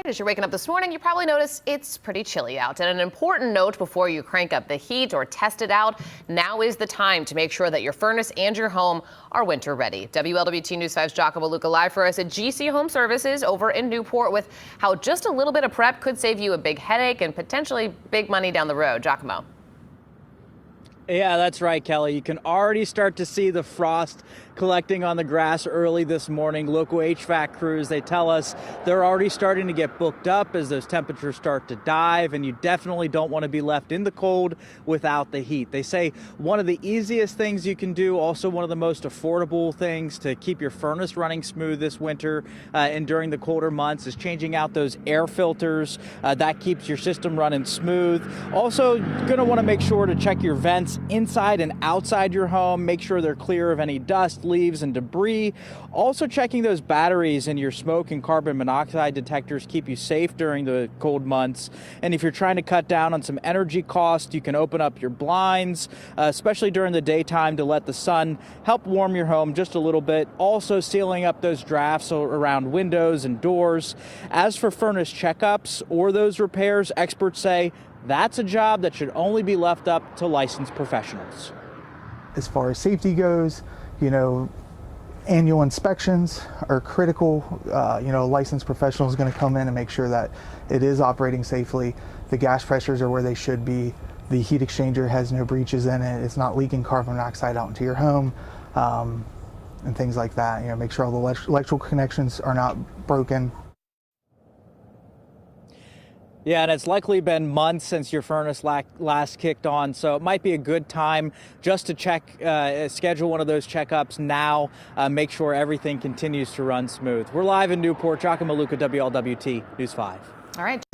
As you're waking up this morning, you probably noticed it's pretty chilly out. And an important note before you crank up the heat or test it out, now is the time to make sure that your furnace and your home are winter ready. WLWT News 5's Giacomo Luca live for us at GC Home Services over in Newport with how just a little bit of prep could save you a big headache and potentially big money down the road. Giacomo. Yeah, that's right, Kelly. You can already start to see the frost collecting on the grass early this morning. Local HVAC crews, they tell us they're already starting to get booked up as those temperatures start to dive, and you definitely don't want to be left in the cold without the heat. They say one of the easiest things you can do, also one of the most affordable things to keep your furnace running smooth this winter and during the colder months is changing out those air filters. That keeps your system running smooth. Also, you're going to want to make sure to check your vents inside and outside your home. Make sure they're clear of any dust, leaves, and debris. Also checking those batteries and your smoke and carbon monoxide detectors keep you safe during the cold months. And if you're trying to cut down on some energy costs, you can open up your blinds, especially during the daytime, to let the sun help warm your home just a little bit. Also sealing up those drafts around windows and doors. As for furnace checkups or those repairs, experts say that's a job that should only be left up to licensed professionals. As far as safety goes, annual inspections are critical. A licensed professional is going to come in and make sure that it is operating safely. The gas pressures are where they should be. The heat exchanger has no breaches in it. It's not leaking carbon monoxide out into your home, and things like that. Make sure all the electrical connections are not broken. Yeah, and it's likely been months since your furnace last kicked on, so it might be a good time just to schedule one of those checkups now, make sure everything continues to run smooth. We're live in Newport. Giacomo Luca, WLWT News 5. All right.